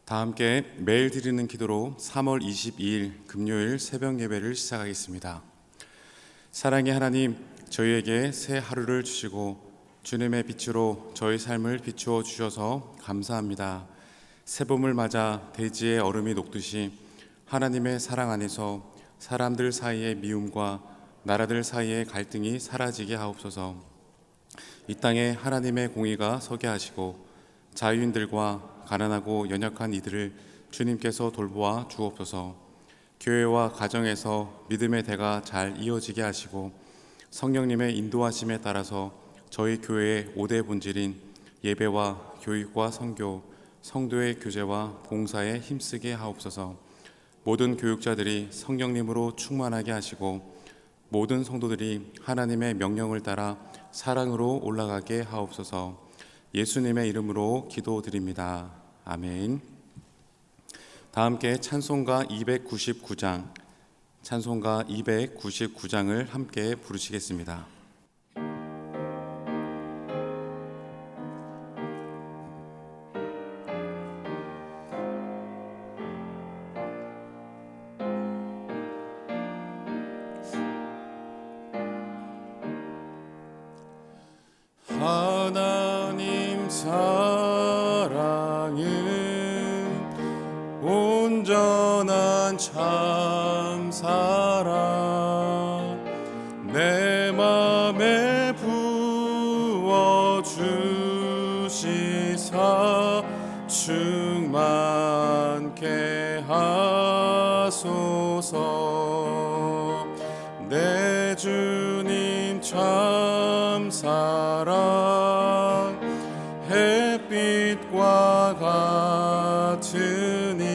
다 함께 매일 드리는 기도로 3월 22일 금요일 새벽 예배를 시작하겠습니다. 사랑의 하나님, 저희에게 새 하루를 주시고 주님의 빛으로 저희 삶을 비추어 주셔서 감사합니다. 새봄을 맞아 대지의 얼음이 녹듯이 하나님의 사랑 안에서 사람들 사이의 미움과 나라들 사이의 갈등이 사라지게 하옵소서. 이 땅에 하나님의 공의가 서게 하시고 자유인들과 가난하고 연약한 이들을 주님께서 돌보아 주옵소서. 교회와 가정에서 믿음의 대가 잘 이어지게 하시고 성령님의 인도하심에 따라서 저희 교회의 5대 본질인 예배와 교육과 선교, 성도의 교제와 봉사에 힘쓰게 하옵소서. 모든 교육자들이 성령님으로 충만하게 하시고 모든 성도들이 하나님의 명령을 따라 사랑으로 올라가게 하옵소서. 예수님의 이름으로 기도드립니다. 아멘. 다 함께 찬송가 299장을 함께 부르시겠습니다. 하나님 사랑은 온전한 참 사랑 내 맘에 부어 주시사 충만케 하소서. 내 주님 참 사랑 햇빛과 같으니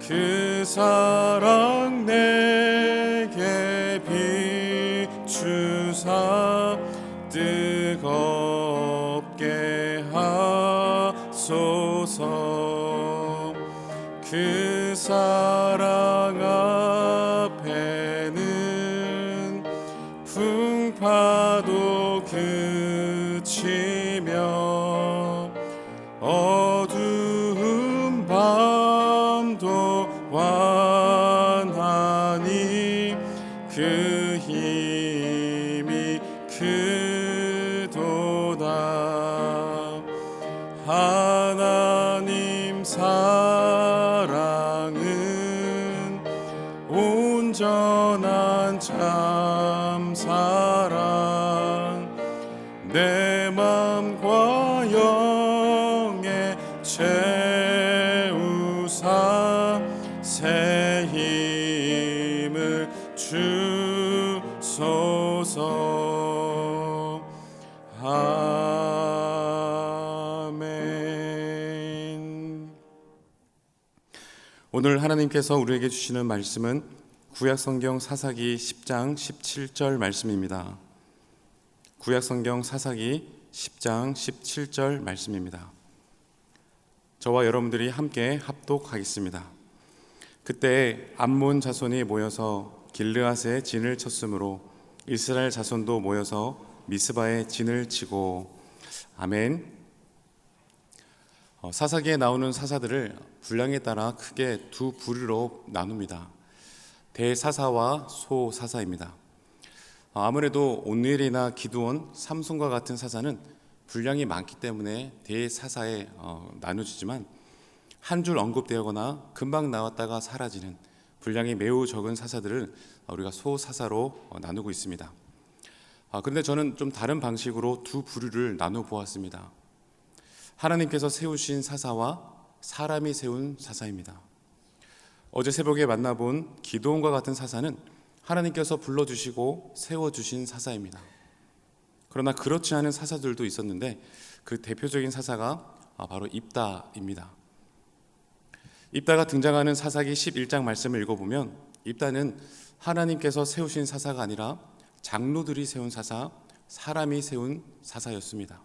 그 사랑 내게 비추사 뜨겁게 하소서. 그 사랑 앞에는 풍파도 그치며 어두운 밤도 완하니 그 힘이 크도다. 하나님 사랑은 온전한 참 사랑 내 맘과 영에 채우사 새 힘을 주소서. 아멘. 오늘 하나님께서 우리에게 주시는 말씀은 구약성경 사사기 10장 17절 말씀입니다. 구약성경 사사기 10장 17절 말씀입니다. 저와 여러분들이 함께 합독하겠습니다. 그때 암몬 자손이 모여서 길르앗에 진을 쳤으므로 이스라엘 자손도 모여서 미스바에 진을 치고. 아멘. 사사기에 나오는 사사들을 분량에 따라 크게 두 부류로 나눕니다. 대사사와 소사사입니다. 아무래도 온누엘이나 기드온, 삼손과 같은 사사는 분량이 많기 때문에 대사사에 나누지만 한 줄 언급되거나 금방 나왔다가 사라지는 분량이 매우 적은 사사들을 우리가 소사사로 나누고 있습니다. 그런데 저는 좀 다른 방식으로 두 부류를 나누어 보았습니다. 하나님께서 세우신 사사와 사람이 세운 사사입니다. 어제 새벽에 만나본 기드온과 같은 사사는 하나님께서 불러주시고 세워주신 사사입니다. 그러나 그렇지 않은 사사들도 있었는데 그 대표적인 사사가 바로 입다입니다. 입다가 등장하는 사사기 11장 말씀을 읽어보면 입다는 하나님께서 세우신 사사가 아니라 장로들이 세운 사사, 사람이 세운 사사였습니다.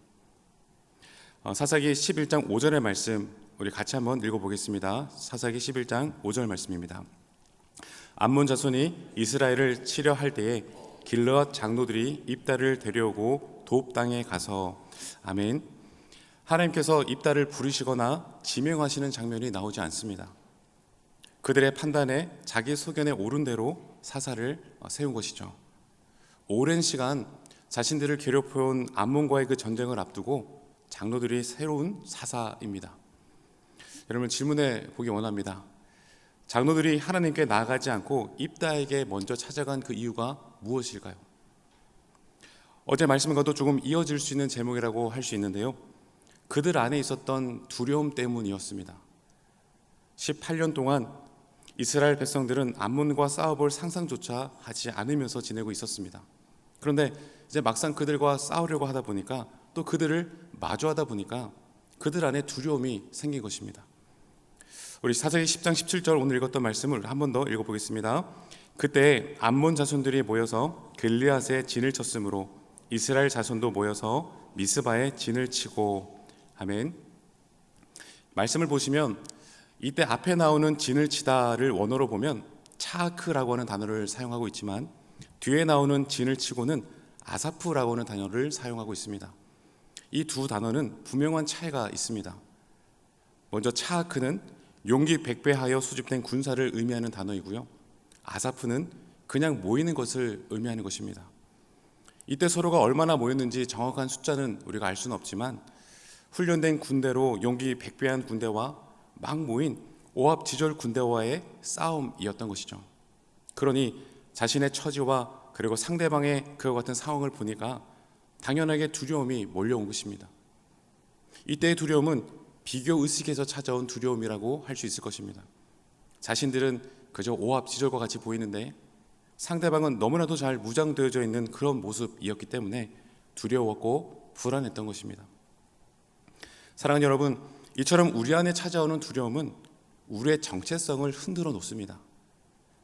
사사기 11장 5절의 말씀 우리 같이 한번 읽어보겠습니다. 사사기 11장 5절 말씀입니다. 암몬 자손이 이스라엘을 치려 할 때에 길르앗 장로들이 입다를 데려오고 돕 땅에 가서. 아멘. 하나님께서 입다를 부르시거나 지명하시는 장면이 나오지 않습니다. 그들의 판단에 자기 소견에 옳은 대로 사사를 세운 것이죠. 오랜 시간 자신들을 괴롭혀온 암몬과의 그 전쟁을 앞두고 장로들이 새로운 사사입니다. 여러분, 질문해 보기 원합니다. 장로들이 하나님께 나아가지 않고 입다에게 먼저 찾아간 그 이유가 무엇일까요? 어제 말씀과도 조금 이어질 수 있는 제목이라고 할 수 있는데요, 그들 안에 있었던 두려움 때문이었습니다. 18년 동안 이스라엘 백성들은 암몬과 싸워볼 상상조차 하지 않으면서 지내고 있었습니다. 그런데 이제 막상 그들과 싸우려고 하다 보니까, 또 그들을 마주하다 보니까 그들 안에 두려움이 생긴 것입니다. 우리 사사기 10장 17절 오늘 읽었던 말씀을 한 번 더 읽어보겠습니다. 그때 암몬 자손들이 모여서 길르앗에 진을 쳤으므로 이스라엘 자손도 모여서 미스바에 진을 치고. 아멘. 말씀을 보시면 이때 앞에 나오는 진을 치다를 원어로 보면 차크라고 하는 단어를 사용하고 있지만, 뒤에 나오는 진을 치고는 아사프라고 하는 단어를 사용하고 있습니다. 이 두 단어는 분명한 차이가 있습니다. 먼저 차크는 용기 백배하여 수집된 군사를 의미하는 단어이고요, 아사프는 그냥 모이는 것을 의미하는 것입니다. 이때 서로가 얼마나 모였는지 정확한 숫자는 우리가 알 수는 없지만, 훈련된 군대로 용기 백배한 군대와 막 모인 오합지졸 군대와의 싸움이었던 것이죠. 그러니 자신의 처지와 그리고 상대방의 그와 같은 상황을 보니까 당연하게 두려움이 몰려온 것입니다. 이때의 두려움은 비교의식에서 찾아온 두려움이라고 할 수 있을 것입니다. 자신들은 그저 오합지졸과 같이 보이는데 상대방은 너무나도 잘 무장되어져 있는 그런 모습이었기 때문에 두려웠고 불안했던 것입니다. 사랑하는 여러분, 이처럼 우리 안에 찾아오는 두려움은 우리의 정체성을 흔들어 놓습니다.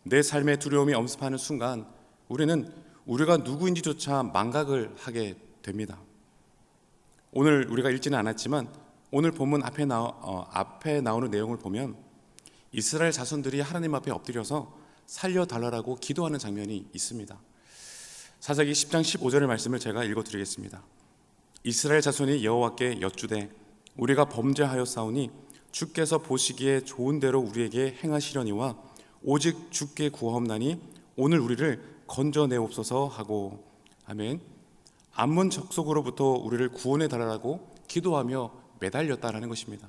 내 삶의 두려움이 엄습하는 순간 우리는 우리가 누구인지조차 망각을 하게 됩니다. 오늘 우리가 읽지는 않았지만 오늘 본문 앞에 나오는 내용을 보면 이스라엘 자손들이 하나님 앞에 엎드려서 살려달라고 기도하는 장면이 있습니다. 사사기 10장 15절의 말씀을 제가 읽어드리겠습니다. 이스라엘 자손이 여호와께 여쭈되 우리가 범죄하였사오니 주께서 보시기에 좋은 대로 우리에게 행하시려니와 오직 주께 구하옵나니 오늘 우리를 건져내옵소서 하고. 아멘. 암몬 적속으로부터 우리를 구원해 달라고 기도하며 매달렸다라는 것입니다.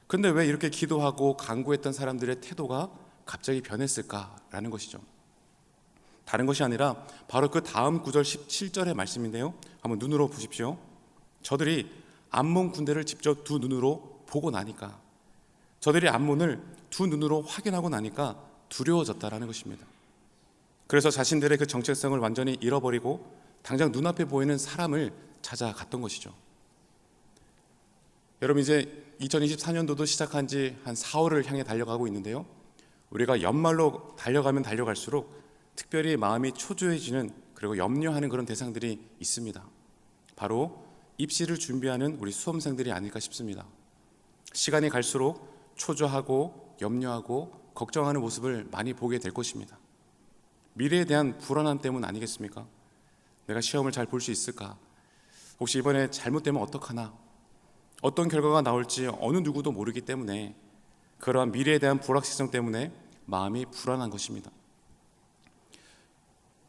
그런데 왜 이렇게 기도하고 간구했던 사람들의 태도가 갑자기 변했을까라는 것이죠. 다른 것이 아니라 바로 그 다음 구절 17절의 말씀인데요, 한번 눈으로 보십시오. 저들이 암몬 군대를 직접 두 눈으로 보고 나니까, 저들이 암몬을 두 눈으로 확인하고 나니까 두려워졌다라는 것입니다. 그래서 자신들의 그 정체성을 완전히 잃어버리고 당장 눈앞에 보이는 사람을 찾아갔던 것이죠. 여러분, 이제 2024년도도 시작한 지 한 4월을 향해 달려가고 있는데요, 우리가 연말로 달려가면 달려갈수록 특별히 마음이 초조해지는, 그리고 염려하는 그런 대상들이 있습니다. 바로 입시를 준비하는 우리 수험생들이 아닐까 싶습니다. 시간이 갈수록 초조하고 염려하고 걱정하는 모습을 많이 보게 될 것입니다. 미래에 대한 불안함 때문 아니겠습니까? 내가 시험을 잘 볼 수 있을까? 혹시 이번에 잘못되면 어떡하나? 어떤 결과가 나올지 어느 누구도 모르기 때문에 그러한 미래에 대한 불확실성 때문에 마음이 불안한 것입니다.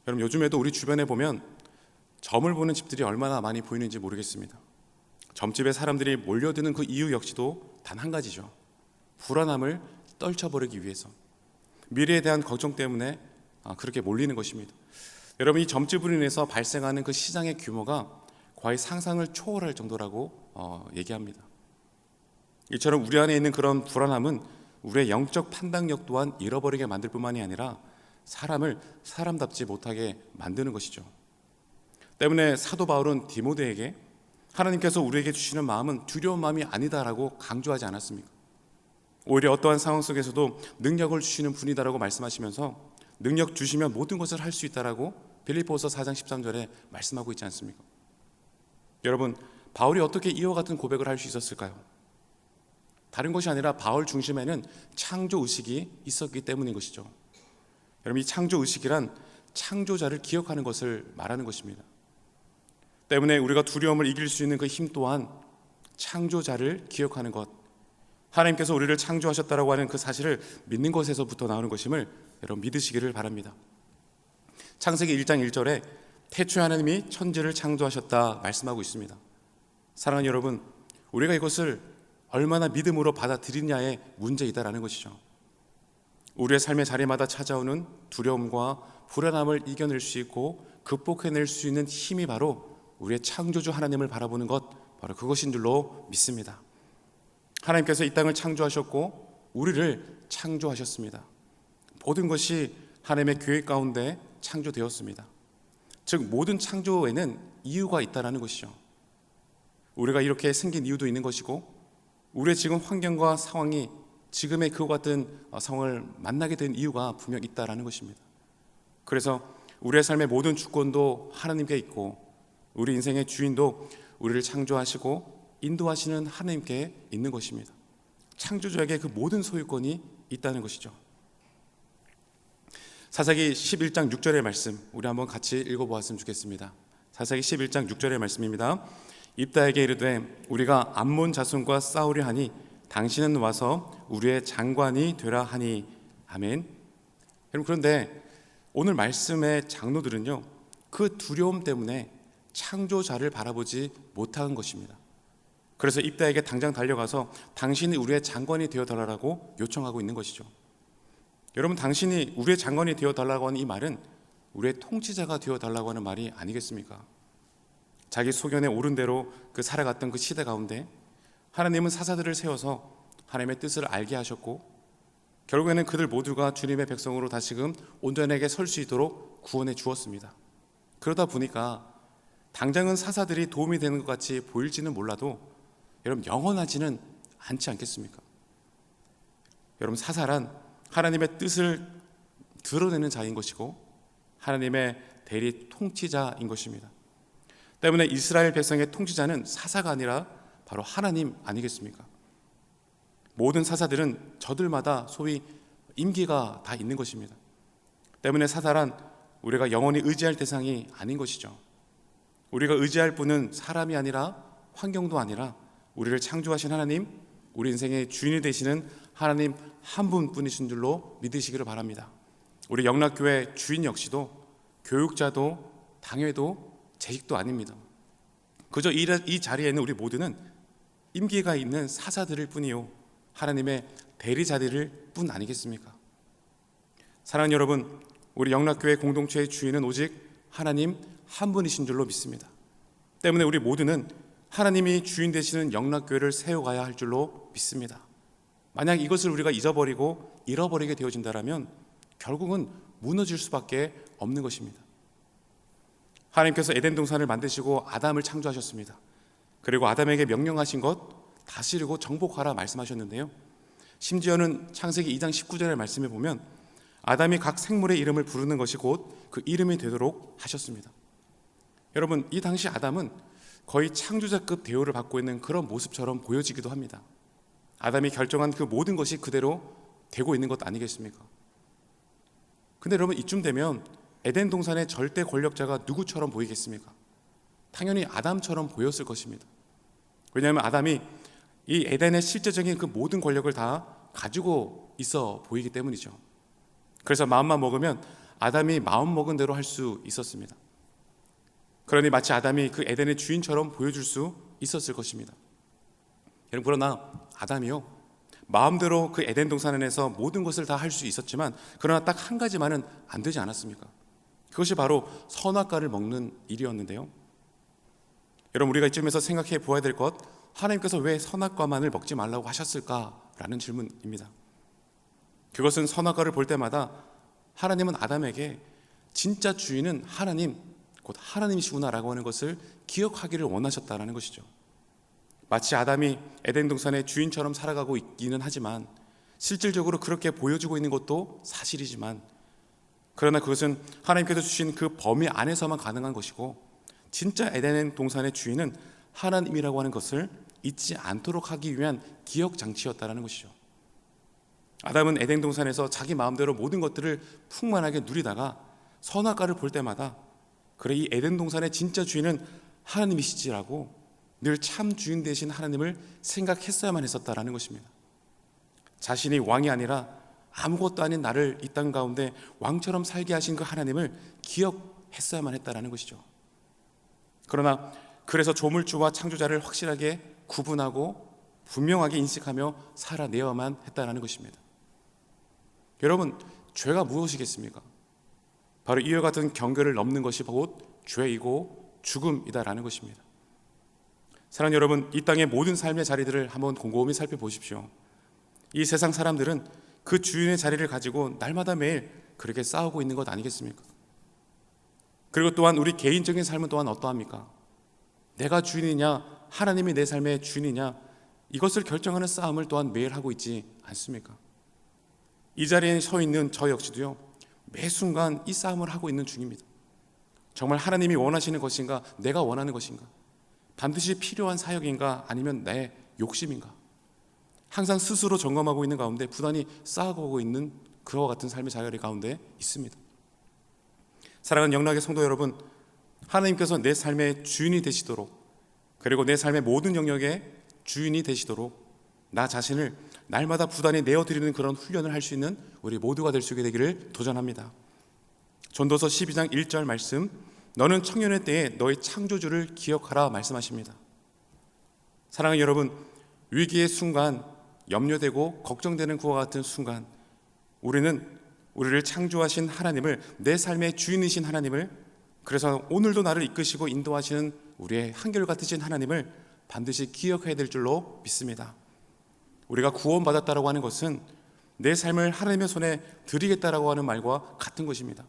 여러분, 요즘에도 우리 주변에 보면 점을 보는 집들이 얼마나 많이 보이는지 모르겠습니다. 점집에 사람들이 몰려드는 그 이유 역시도 단 한 가지죠. 불안함을 떨쳐버리기 위해서, 미래에 대한 걱정 때문에 그렇게 몰리는 것입니다. 여러분, 이 점집으로 인해서 발생하는 그 시장의 규모가 거의 상상을 초월할 정도라고 얘기합니다. 이처럼 우리 안에 있는 그런 불안함은 우리의 영적 판단력 또한 잃어버리게 만들 뿐만이 아니라 사람을 사람답지 못하게 만드는 것이죠. 때문에 사도 바울은 디모데에게 하나님께서 우리에게 주시는 마음은 두려운 마음이 아니다라고 강조하지 않았습니까? 오히려 어떠한 상황 속에서도 능력을 주시는 분이다라고 말씀하시면서 능력 주시면 모든 것을 할 수 있다라고 빌립보서 4장 13절에 말씀하고 있지 않습니까? 여러분, 바울이 어떻게 이와 같은 고백을 할 수 있었을까요? 다른 것이 아니라 바울 중심에는 창조의식이 있었기 때문인 것이죠. 여러분, 이 창조의식이란 창조자를 기억하는 것을 말하는 것입니다. 때문에 우리가 두려움을 이길 수 있는 그 힘 또한 창조자를 기억하는 것, 하나님께서 우리를 창조하셨다라고 하는 그 사실을 믿는 것에서부터 나오는 것임을 여러분 믿으시기를 바랍니다. 창세기 1장 1절에 태초에 하나님이 천지를 창조하셨다 말씀하고 있습니다. 사랑하는 여러분, 우리가 이것을 얼마나 믿음으로 받아들이냐의 문제이다라는 것이죠. 우리의 삶의 자리마다 찾아오는 두려움과 불안함을 이겨낼 수 있고 극복해낼 수 있는 힘이 바로 우리의 창조주 하나님을 바라보는 것, 바로 그것인 줄로 믿습니다. 하나님께서 이 땅을 창조하셨고 우리를 창조하셨습니다. 모든 것이 하나님의 계획 가운데 창조되었습니다. 즉 모든 창조에는 이유가 있다는 것이죠. 우리가 이렇게 생긴 이유도 있는 것이고 우리의 지금 환경과 상황이 지금의 그와 같은 상황을 만나게 된 이유가 분명 있다는 것입니다. 그래서 우리의 삶의 모든 주권도 하나님께 있고 우리 인생의 주인도 우리를 창조하시고 인도하시는 하나님께 있는 것입니다. 창조주에게 그 모든 소유권이 있다는 것이죠. 사사기 11장 6절의 말씀 우리 한번 같이 읽어보았으면 좋겠습니다. 사사기 11장 6절의 말씀입니다. 입다에게 이르되 우리가 암몬 자손과 싸우려 하니 당신은 와서 우리의 장관이 되라 하니. 아멘. 여러분, 그런데 오늘 말씀의 장로들은요, 그 두려움 때문에 창조자를 바라보지 못한 것입니다. 그래서 입다에게 당장 달려가서 당신이 우리의 장관이 되어달라고 요청하고 있는 것이죠. 여러분, 당신이 우리의 장관이 되어달라고 하는 이 말은 우리의 통치자가 되어달라고 하는 말이 아니겠습니까? 자기 소견에 옳은 대로 그 살아갔던 그 시대 가운데 하나님은 사사들을 세워서 하나님의 뜻을 알게 하셨고 결국에는 그들 모두가 주님의 백성으로 다시금 온전하게 설 수 있도록 구원해 주었습니다. 그러다 보니까 당장은 사사들이 도움이 되는 것 같이 보일지는 몰라도 여러분, 영원하지는 않지 않겠습니까? 여러분, 사사란 하나님의 뜻을 드러내는 자인 것이고 하나님의 대리 통치자인 것입니다. 때문에 이스라엘 백성의 통치자는 사사가 아니라 바로 하나님 아니겠습니까? 모든 사사들은 저들마다 소위 임기가 다 있는 것입니다. 때문에 사사란 우리가 영원히 의지할 대상이 아닌 것이죠. 우리가 의지할 분은 사람이 아니라 환경도 아니라 우리를 창조하신 하나님, 우리 인생의 주인이 되시는 하나님 한 분뿐이신 줄로 믿으시기를 바랍니다. 우리 영락교회 주인 역시도 교육자도 당회도 재직도 아닙니다. 그저 이 자리에 있는 우리 모두는 임기가 있는 사사들일 뿐이요 하나님의 대리자들일 뿐 아니겠습니까? 사랑하는 여러분, 우리 영락교회 공동체의 주인은 오직 하나님 한 분이신 줄로 믿습니다. 때문에 우리 모두는 하나님이 주인 되시는 영락교회를 세워가야 할 줄로 믿습니다. 만약 이것을 우리가 잊어버리고 잃어버리게 되어진다면 결국은 무너질 수밖에 없는 것입니다. 하나님께서 에덴 동산을 만드시고 아담을 창조하셨습니다. 그리고 아담에게 명령하신 것 다스리고 정복하라 말씀하셨는데요, 심지어는 창세기 2장 19절의 말씀에 보면 아담이 각 생물의 이름을 부르는 것이 곧 그 이름이 되도록 하셨습니다. 여러분, 이 당시 아담은 거의 창조자급 대우를 받고 있는 그런 모습처럼 보여지기도 합니다. 아담이 결정한 그 모든 것이 그대로 되고 있는 것 아니겠습니까? 근데 여러분, 이쯤 되면 에덴 동산의 절대 권력자가 누구처럼 보이겠습니까? 당연히 아담처럼 보였을 것입니다. 왜냐하면 아담이 이 에덴의 실제적인 그 모든 권력을 다 가지고 있어 보이기 때문이죠. 그래서 마음만 먹으면 아담이 마음 먹은 대로 할 수 있었습니다. 그러니 마치 아담이 그 에덴의 주인처럼 보여줄 수 있었을 것입니다. 여러분, 그러나 아담이요, 마음대로 그 에덴 동산 안에서 모든 것을 다 할 수 있었지만 그러나 딱 한 가지만은 안 되지 않았습니까? 그것이 바로 선악과를 먹는 일이었는데요. 여러분, 우리가 이쯤에서 생각해 보아야 될 것, 하나님께서 왜 선악과만을 먹지 말라고 하셨을까라는 질문입니다. 그것은 선악과를 볼 때마다 하나님은 아담에게 진짜 주인은 하나님, 곧 하나님이시구나라고 하는 것을 기억하기를 원하셨다는 것이죠. 마치 아담이 에덴 동산의 주인처럼 살아가고 있기는 하지만 실질적으로 그렇게 보여주고 있는 것도 사실이지만 그러나 그것은 하나님께서 주신 그 범위 안에서만 가능한 것이고 진짜 에덴 동산의 주인은 하나님이라고 하는 것을 잊지 않도록 하기 위한 기억 장치였다는 것이죠. 아담은 에덴 동산에서 자기 마음대로 모든 것들을 풍만하게 누리다가 선악과를 볼 때마다 그래, 이 에덴 동산의 진짜 주인은 하나님이시지라고 늘 참 주인 되신 하나님을 생각했어야만 했었다라는 것입니다. 자신이 왕이 아니라 아무것도 아닌 나를 이 땅 가운데 왕처럼 살게 하신 그 하나님을 기억했어야만 했다라는 것이죠. 그러나 그래서 조물주와 창조자를 확실하게 구분하고 분명하게 인식하며 살아내야만 했다라는 것입니다. 여러분, 죄가 무엇이겠습니까? 바로 이와 같은 경계를 넘는 것이 곧 죄이고 죽음이다라는 것입니다. 사랑하는 여러분, 이 땅의 모든 삶의 자리들을 한번 곰곰이 살펴보십시오. 이 세상 사람들은 그 주인의 자리를 가지고 날마다 매일 그렇게 싸우고 있는 것 아니겠습니까? 그리고 또한 우리 개인적인 삶은 또한 어떠합니까? 내가 주인이냐, 하나님이 내 삶의 주인이냐, 이것을 결정하는 싸움을 또한 매일 하고 있지 않습니까? 이 자리에 서 있는 저 역시도요, 매 순간 이 싸움을 하고 있는 중입니다. 정말 하나님이 원하시는 것인가, 내가 원하는 것인가, 반드시 필요한 사역인가, 아니면 내 욕심인가, 항상 스스로 점검하고 있는 가운데 부단히 쌓아가고 있는 그와 같은 삶의 자리 가운데 있습니다. 사랑하는 영락의 성도 여러분, 하나님께서 내 삶의 주인이 되시도록, 그리고 내 삶의 모든 영역의 주인이 되시도록 나 자신을 날마다 부단히 내어드리는 그런 훈련을 할 수 있는 우리 모두가 될 수 있게 되기를 도전합니다. 전도서 12장 1절 말씀, 너는 청년의 때에 너의 창조주를 기억하라 말씀하십니다. 사랑하는 여러분, 위기의 순간, 염려되고 걱정되는 그와 같은 순간, 우리는 우리를 창조하신 하나님을, 내 삶의 주인이신 하나님을, 그래서 오늘도 나를 이끄시고 인도하시는 우리의 한결같으신 하나님을 반드시 기억해야 될 줄로 믿습니다. 우리가 구원받았다라고 하는 것은 내 삶을 하나님의 손에 드리겠다라고 하는 말과 같은 것입니다.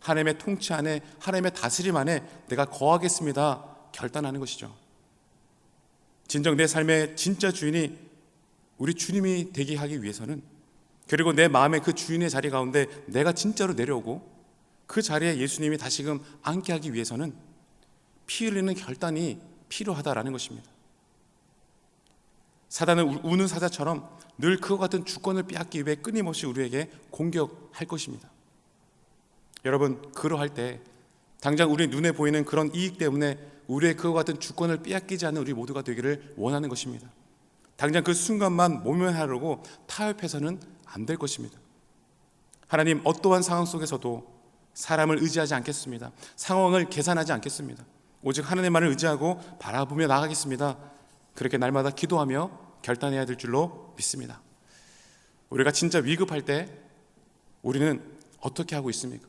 하나님의 통치 안에, 하나님의 다스림 안에 내가 거하겠습니다 결단하는 것이죠. 진정 내 삶의 진짜 주인이 우리 주님이 되게 하기 위해서는, 그리고 내 마음의 그 주인의 자리 가운데 내가 진짜로 내려오고 그 자리에 예수님이 다시금 앉게 하기 위해서는 피 흘리는 결단이 필요하다라는 것입니다. 사단은 우는 사자처럼 늘 그와 같은 주권을 빼앗기 위해 끊임없이 우리에게 공격할 것입니다. 여러분, 그러할 때 당장 우리 눈에 보이는 그런 이익 때문에 우리의 그와 같은 주권을 빼앗기지 않는 우리 모두가 되기를 원하는 것입니다. 당장 그 순간만 모면하려고 타협해서는 안 될 것입니다. 하나님, 어떠한 상황 속에서도 사람을 의지하지 않겠습니다. 상황을 계산하지 않겠습니다. 오직 하나님만을 의지하고 바라보며 나가겠습니다. 그렇게 날마다 기도하며 결단해야 될 줄로 믿습니다. 우리가 진짜 위급할 때 우리는 어떻게 하고 있습니까?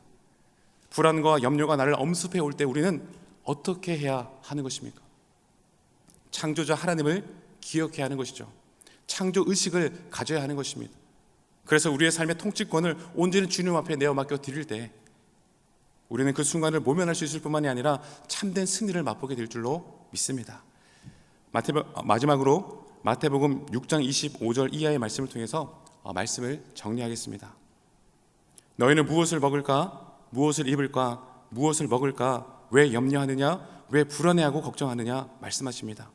불안과 염려가 나를 엄습해 올 때 우리는 어떻게 해야 하는 것입니까? 창조자 하나님을 기억해야 하는 것이죠. 창조 의식을 가져야 하는 것입니다. 그래서 우리의 삶의 통치권을 온전히 주님 앞에 내어 맡겨 드릴 때 우리는 그 순간을 모면할 수 있을 뿐만이 아니라 참된 승리를 맛보게 될 줄로 믿습니다. 마지막으로 마태복음 6장 25절 이하의 말씀을 통해서 말씀을 정리하겠습니다. 너희는 무엇을 먹을까? 무엇을 입을까? 무엇을 먹을까? 왜 염려하느냐? 왜 불안해하고 걱정하느냐? 말씀하십니다.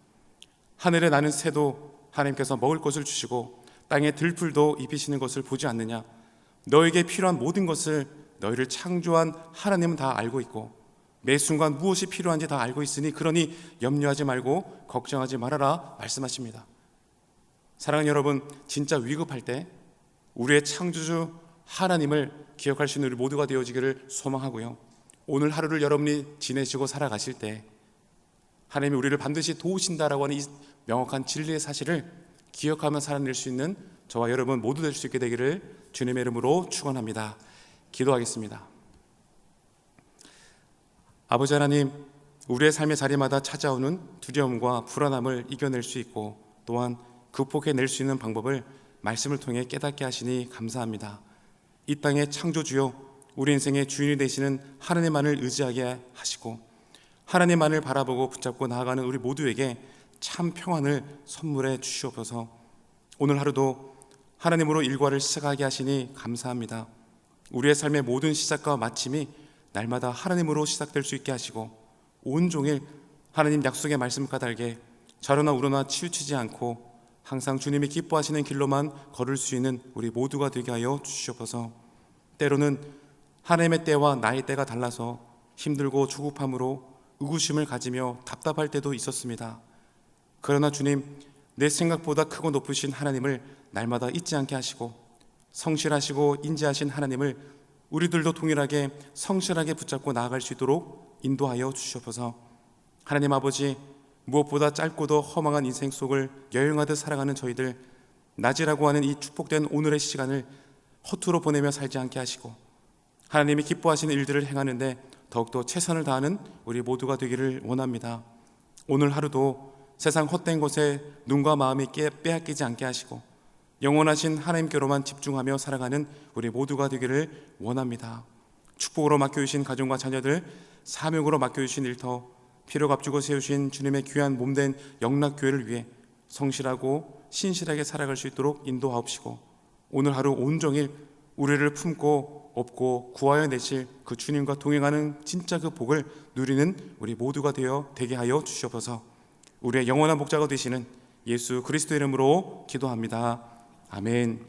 하늘에 나는 새도 하나님께서 먹을 것을 주시고 땅에 들풀도 입히시는 것을 보지 않느냐? 너에게 필요한 모든 것을 너희를 창조한 하나님은 다 알고 있고 매 순간 무엇이 필요한지 다 알고 있으니 그러니 염려하지 말고 걱정하지 말아라 말씀하십니다. 사랑하는 여러분, 진짜 위급할 때 우리의 창조주 하나님을 기억할 수 있는 우리 모두가 되어지기를 소망하고요, 오늘 하루를 여러분이 지내시고 살아가실 때 하나님이 우리를 반드시 도우신다라고 하는 이 명확한 진리의 사실을 기억하며 살아낼 수 있는 저와 여러분 모두 될 수 있게 되기를 주님의 이름으로 축원합니다. 기도하겠습니다. 아버지 하나님, 우리의 삶의 자리마다 찾아오는 두려움과 불안함을 이겨낼 수 있고 또한 극복해낼 수 있는 방법을 말씀을 통해 깨닫게 하시니 감사합니다. 이 땅의 창조주요, 우리 인생의 주인이 되시는 하나님만을 의지하게 하시고 하나님만을 바라보고 붙잡고 나아가는 우리 모두에게 참 평안을 선물해 주시옵소서. 오늘 하루도 하나님으로 일과를 시작하게 하시니 감사합니다. 우리의 삶의 모든 시작과 마침이 날마다 하나님으로 시작될 수 있게 하시고 온종일 하나님 약속의 말씀 까닭에 좌로나 우로나 치우치지 않고 항상 주님이 기뻐하시는 길로만 걸을 수 있는 우리 모두가 되게 하여 주시옵소서. 때로는 하나님의 때와 나의 때가 달라서 힘들고 조급함으로 의구심을 가지며 답답할 때도 있었습니다. 그러나 주님, 내 생각보다 크고 높으신 하나님을 날마다 잊지 않게 하시고 성실하시고 인자하신 하나님을 우리들도 동일하게 성실하게 붙잡고 나아갈 수 있도록 인도하여 주시옵소서. 하나님 아버지, 무엇보다 짧고도 허망한 인생 속을 여행하듯 살아가는 저희들, 낮이라고 하는 이 축복된 오늘의 시간을 허투루 보내며 살지 않게 하시고 하나님이 기뻐하시는 일들을 행하는데 더욱더 최선을 다하는 우리 모두가 되기를 원합니다. 오늘 하루도 세상 헛된 것에 눈과 마음이 빼앗기지 않게 하시고 영원하신 하나님께로만 집중하며 살아가는 우리 모두가 되기를 원합니다. 축복으로 맡겨주신 가정과 자녀들, 사명으로 맡겨주신 일터, 피로 값주고 세우신 주님의 귀한 몸된 영락교회를 위해 성실하고 신실하게 살아갈 수 있도록 인도하옵시고 오늘 하루 온종일 우리를 품고 업고 구하여 내실 그 주님과 동행하는 진짜 그 복을 누리는 우리 모두가 되게 하여 주시옵소서. 우리의 영원한 목자가 되시는 예수 그리스도 이름으로 기도합니다. 아멘.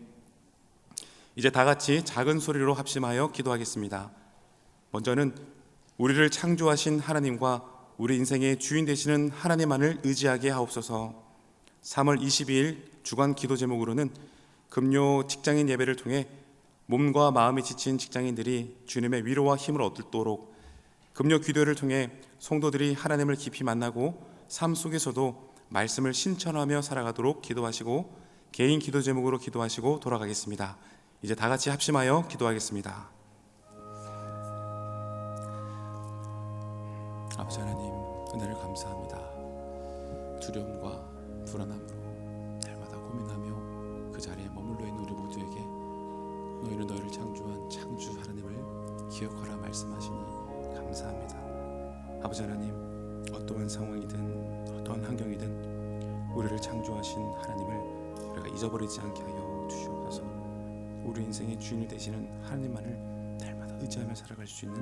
이제 다 같이 작은 소리로 합심하여 기도하겠습니다. 먼저는 우리를 창조하신 하나님과 우리 인생의 주인 되시는 하나님만을 의지하게 하옵소서. 3월 22일 주간 기도 제목으로는 금요 직장인 예배를 통해 몸과 마음이 지친 직장인들이 주님의 위로와 힘을 얻도록, 금요 기도를 통해 성도들이 하나님을 깊이 만나고 삶 속에서도 말씀을 신천하며 살아가도록 기도하시고 개인 기도 제목으로 기도하시고 돌아가겠습니다. 이제 다 같이 합심하여 기도하겠습니다. 아버지 하나님, 은혜를 감사합니다. 두려움과 불안함으로 날마다 고민하며 그 자리에 머물러 있는 우리 모두에게 너희는 너희를 창조한 창주 하나님을 기억하라 말씀하시니 감사합니다. 아버지 하나님, 어떠한 상황이든 어떠한 환경이든 우리를 창조하신 하나님을 우리가 잊어버리지 않게 하여 주시옵소서. 우리 인생의 주인이 되시는 하나님만을 날마다 의지하며 살아갈 수 있는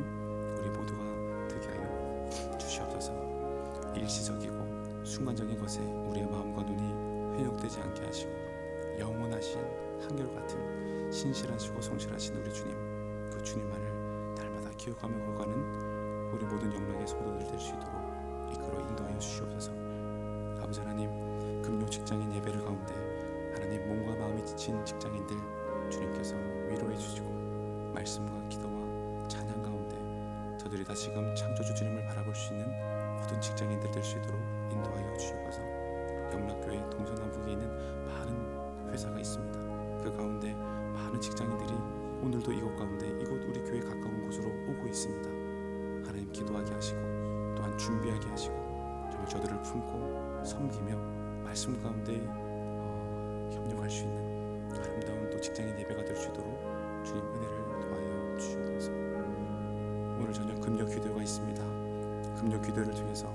우리 모두가 되게 하여 주시옵소서. 일시적이고 순간적인 것에 우리의 마음과 눈이 회복되지 않게 하시고 영원하신 한결같은 신실하시고 성실하신 우리 주님, 그 주님만을 날마다 기억하며 걸어가는 우리 모든 영락의 성도들 될 수 있도록 이끌어 인도하여 주시옵소서. 아버지 하나님, 금요 직장인 예배를 가운데 하나님 몸과 마음이 지친 직장인들 주님께서 위로해 주시고 말씀과 기도와 찬양 가운데 저들이 다시금 창조주 주님을 바라볼 수 있는 모든 직장인들 될 수 있도록 인도하여 주시옵소서. 영락교회 동서남북에 있는 많은 회사가 있습니다. 그 가운데 많은 직장인들이 오늘도 이곳 가운데 이곳 우리 교회 가까운 곳으로 오고 있습니다. 하나님 기도하게 하시고 또한 준비하게 하시고 정말 저들을 품고 섬기며 말씀 가운데 협력할 수 있는 아름다운 또 직장인 예배가 될 수 있도록 주님 은혜를 더하여 주시옵소서. 오늘 저녁 금요 기도가 있습니다. 금요 기도를 통해서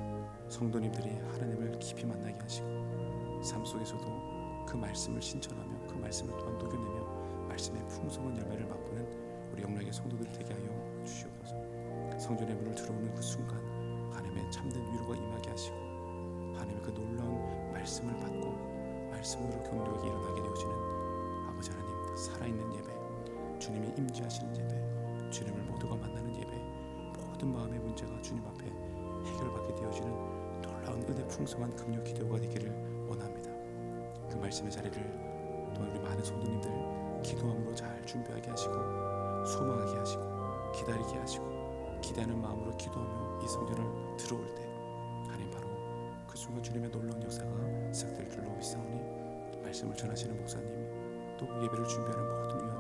성도님들이 하나님을 깊이 만나게 하시고 삶 속에서도 그 말씀을 신천하며 그 말씀을 또한 녹여내며 말씀의 풍성한 열매를 맛보는 우리 영락의 성도들 되게 하여 주시옵소서. 성전의 문을 들어오는 그 순간 하나님의 참된 위로가 임하게 하시고 하나님의 그 놀라운 말씀을 받고 말씀으로 경력이 일어나게 되어지는 아버지 하나님 살아있는 예배, 주님이 임재하시는 예배, 주님을 모두가 만나는 예배, 모든 마음의 문제가 주님 앞에 해결받게 되어지는 놀라운 은혜 풍성한 금요 기도가 되기를 원합니다. 그 말씀의 자리를 또한 우리 많은 성도님들 기도함으로 잘 준비하게 하시고 소망하게 하시고 기다리게 하시고 기대하는 마음으로 기도하며 이 성전을 들어올 때 하나님 바로 그 순간 주님의 놀라운 역사가 시작될 줄로 믿사오니 말씀을 전하시는 목사님 또 예배를 준비하는 모든 위원